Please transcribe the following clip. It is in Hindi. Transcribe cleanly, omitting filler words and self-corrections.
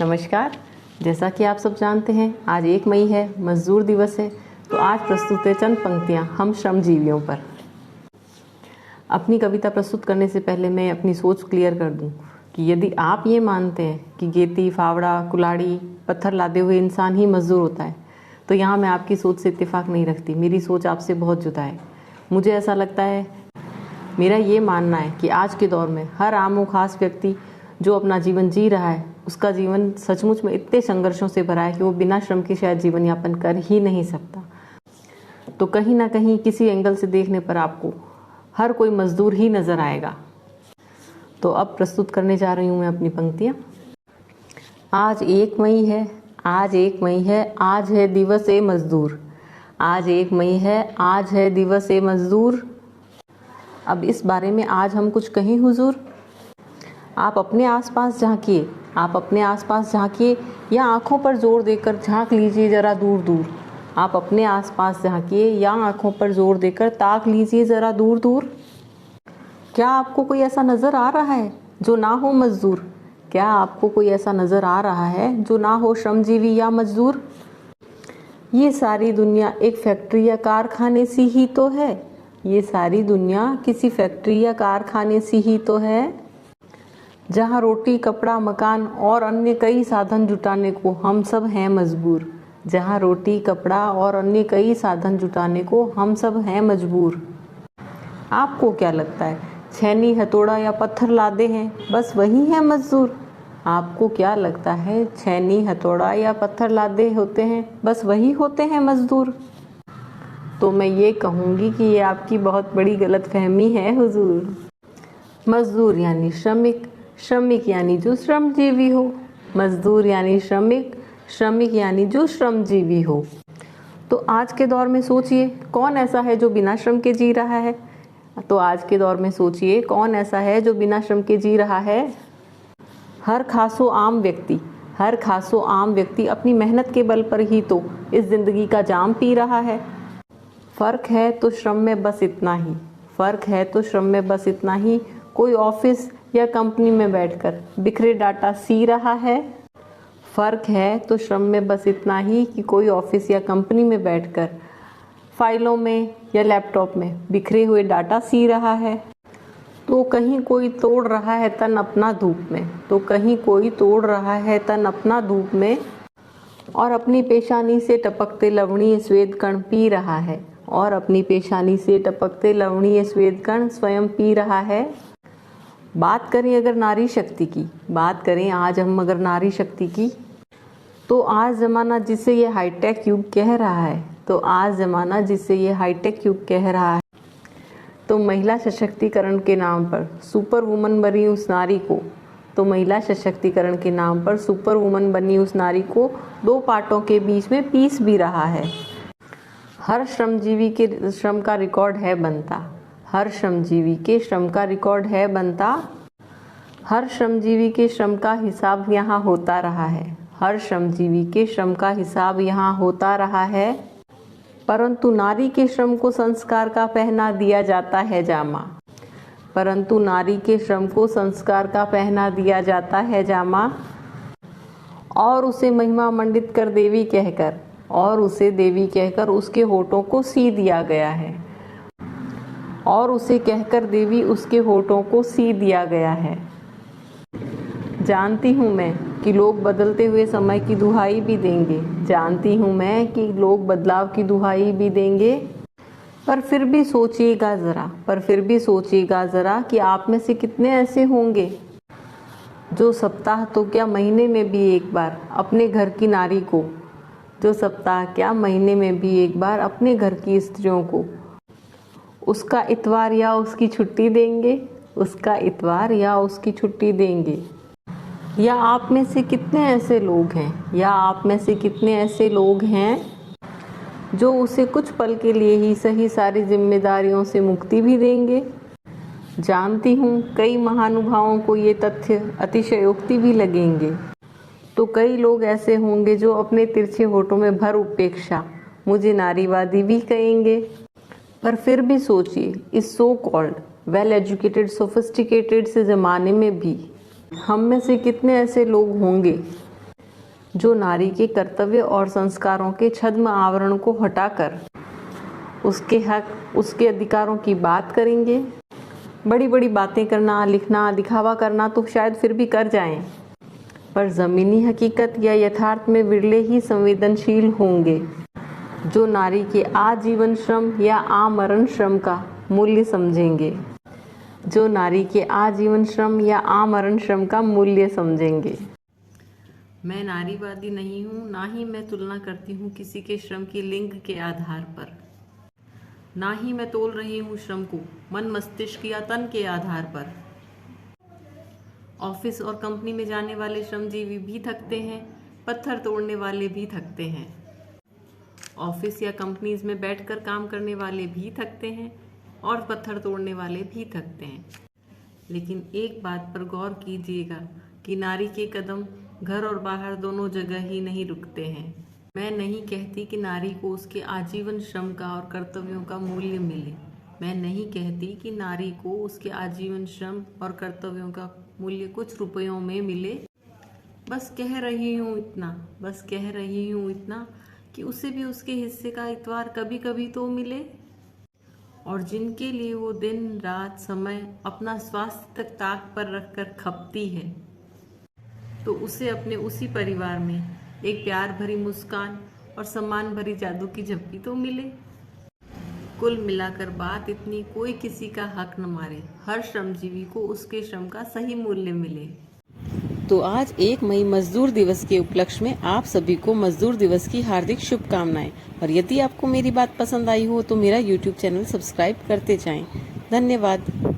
नमस्कार। जैसा कि आप सब जानते हैं, आज 1 मई है, मजदूर दिवस है। तो आज प्रस्तुत है चंद पंक्तियाँ हम श्रमजीवियों पर। अपनी कविता प्रस्तुत करने से पहले मैं अपनी सोच क्लियर कर दूं कि यदि आप ये मानते हैं कि गेती, फावड़ा, कुल्हाड़ी, पत्थर लादे हुए इंसान ही मजदूर होता है, तो यहाँ मैं आपकी सोच से इत्तेफाक नहीं रखती। मेरी सोच आपसे बहुत जुदा है। मुझे ऐसा लगता है, मेरा ये मानना है कि आज के दौर में हर आम और खास व्यक्ति जो अपना जीवन जी रहा है, उसका जीवन सचमुच में इतने संघर्षों से भरा है कि वो बिना श्रम के शायद जीवन यापन कर ही नहीं सकता। तो कहीं ना कहीं किसी एंगल से देखने पर आपको हर कोई मजदूर ही नजर आएगा। तो अब प्रस्तुत करने जा रही हूँ मैं अपनी पंक्तियाँ। आज 1 मई है, आज 1 मई है, आज है दिवस ए मजदूर। आज 1 मई है, आज है दिवस ए मजदूर। अब इस बारे में आज हम कुछ कहें हुजूर। आप अपने आसपास झांकिए, आप अपने आसपास झांकिए, या आंखों पर जोर देकर झांक लीजिए ज़रा दूर दूर। आप अपने आसपास झांकिए या आंखों पर जोर देकर ताक लीजिए ज़रा दूर दूर। क्या आपको कोई ऐसा नज़र आ रहा है जो ना हो मजदूर? क्या आपको कोई ऐसा नज़र आ रहा है जो ना हो श्रमजीवी या मजदूर? ये सारी दुनिया एक फैक्ट्री या कारखाने सी ही तो है। ये सारी दुनिया किसी फैक्ट्री या कारखाने सी ही तो है, जहाँ रोटी, कपड़ा, मकान और अन्य कई साधन जुटाने को हम सब हैं मजबूर। जहाँ रोटी, कपड़ा और अन्य कई साधन जुटाने को हम सब हैं मजबूर। आपको क्या लगता है, छेनी, हथौड़ा या पत्थर लादे हैं, बस वही है मजदूर? आपको क्या लगता है, छेनी, हथौड़ा या पत्थर लादे होते हैं, बस वही होते हैं मजदूर? तो मैं ये कहूँगी कि ये आपकी बहुत बड़ी गलतफहमी है हुजूर। मजदूर यानी श्रमिक, श्रमिक यानी जो श्रमजीवी हो। मजदूर यानी श्रमिक, श्रमिक यानी जो श्रमजीवी हो। तो आज के दौर में सोचिए, कौन ऐसा है जो बिना श्रम के जी रहा है? तो आज के दौर में सोचिए, कौन ऐसा है जो बिना श्रम के जी रहा है? हर खासो आम व्यक्ति, हर खासो आम व्यक्ति अपनी मेहनत के बल पर ही तो इस जिंदगी का जाम पी रहा है। फर्क है तो श्रम में बस इतना ही, फर्क है तो श्रम में बस इतना ही, कोई ऑफिस या कंपनी में बैठकर बिखरे डाटा सी रहा है। फ़र्क है तो श्रम में बस इतना ही कि कोई ऑफिस या कंपनी में बैठकर फाइलों में या लैपटॉप में बिखरे हुए डाटा सी रहा है। तो कहीं कोई तोड़ रहा है तन अपना धूप में, तो कहीं कोई तोड़ रहा है तन अपना धूप में, और अपनी पेशानी से टपकते लवणीय श्वेत कण पी रहा है, और अपनी पेशानी से टपकते लवणीय श्वेत कण स्वयं पी रहा है। बात करें अगर नारी शक्ति की, बात करें आज हम अगर नारी शक्ति की, तो आज ज़माना जिसे ये हाईटेक युग कह रहा है, तो आज ज़माना जिसे ये हाईटेक युग कह रहा है, तो महिला सशक्तिकरण के नाम पर सुपर वुमन बनी उस नारी को, तो महिला सशक्तिकरण के नाम पर सुपर वुमन बनी उस नारी को 2 पार्टों के बीच में पीस भी रहा है। हर श्रमजीवी के श्रम का रिकॉर्ड है बनता, हर श्रमजीवी के श्रम का रिकॉर्ड है बनता, हर श्रमजीवी के श्रम का हिसाब यहाँ होता रहा है, हर श्रमजीवी के श्रम का हिसाब यहाँ होता रहा है। परंतु नारी के श्रम को संस्कार का पहना दिया जाता है जामा, परंतु नारी के श्रम को संस्कार का पहना दिया जाता है जामा, और उसे महिमा मंडित कर देवी कहकर, और उसे देवी कहकर उसके होठों को सी दिया गया है, और उसे कहकर देवी उसके होठों को सी दिया गया है। जानती हूँ मैं कि लोग बदलते हुए समय की दुहाई भी देंगे, जानती हूँ मैं कि लोग बदलाव की दुहाई भी देंगे, पर फिर भी सोचिएगा ज़रा, पर फिर भी सोचिएगा ज़रा कि आप में से कितने ऐसे होंगे जो सप्ताह तो क्या महीने में भी एक बार अपने घर की नारी को, जो सप्ताह क्या महीने में भी एक बार अपने घर की स्त्रियों को उसका इतवार या उसकी छुट्टी देंगे, उसका इतवार या उसकी छुट्टी देंगे। या आप में से कितने ऐसे लोग हैं, या आप में से कितने ऐसे लोग हैं जो उसे कुछ पल के लिए ही सही सारी जिम्मेदारियों से मुक्ति भी देंगे? जानती हूँ कई महानुभावों को ये तथ्य अतिशयोक्ति भी लगेंगे, तो कई लोग ऐसे होंगे जो अपने तिरछे होठों में भर उपेक्षा मुझे नारीवादी भी कहेंगे। पर फिर भी सोचिए, इस so called well educated sophisticated से ज़माने में भी हम में से कितने ऐसे लोग होंगे जो नारी के कर्तव्य और संस्कारों के छद्म आवरण को हटाकर उसके हक, उसके अधिकारों की बात करेंगे। बड़ी बड़ी बातें करना, लिखना, दिखावा करना तो शायद फिर भी कर जाएं, पर ज़मीनी हकीकत या यथार्थ में विरले ही संवेदनशील होंगे। जो नारी के आजीवन श्रम या आमरण श्रम का मूल्य समझेंगे। जो नारी के आजीवन श्रम या आमरण श्रम का मूल्य समझेंगे। मैं नारीवादी नहीं हूँ, ना ही मैं तुलना करती हूँ किसी के श्रम की लिंग के आधार पर, ना ही मैं तोल रही हूँ श्रम को मन, मस्तिष्क या तन के आधार पर। ऑफिस और कंपनी में जाने वाले श्रमजीवी भी थकते हैं, पत्थर तोड़ने वाले भी थकते हैं। ऑफिस या कंपनीज में बैठकर काम करने वाले भी थकते हैं और पत्थर तोड़ने वाले भी थकते हैं। लेकिन एक बात पर गौर कीजिएगा कि नारी के कदम घर और बाहर दोनों जगह ही नहीं रुकते हैं। मैं नहीं कहती कि नारी को उसके आजीवन श्रम का और कर्तव्यों का मूल्य मिले। मैं नहीं कहती कि नारी को उसके आजीवन श्रम और कर्तव्यों का मूल्य कुछ रुपयों में मिले। बस कह रही हूँ इतना कि उसे भी उसके हिस्से का इतवार कभी कभी तो मिले। और जिनके लिए वो दिन रात समय अपना स्वास्थ्य तक ताक पर रखकर खपती है, तो उसे अपने उसी परिवार में एक प्यार भरी मुस्कान और सम्मान भरी जादू की झप्पी तो मिले। कुल मिलाकर बात इतनी, कोई किसी का हक न मारे, हर श्रमजीवी को उसके श्रम का सही मूल्य मिले। तो आज 1 मई मजदूर दिवस के उपलक्ष्य में आप सभी को मजदूर दिवस की हार्दिक शुभकामनाएं। और यदि आपको मेरी बात पसंद आई हो तो मेरा YouTube चैनल सब्सक्राइब करते जाएं। धन्यवाद।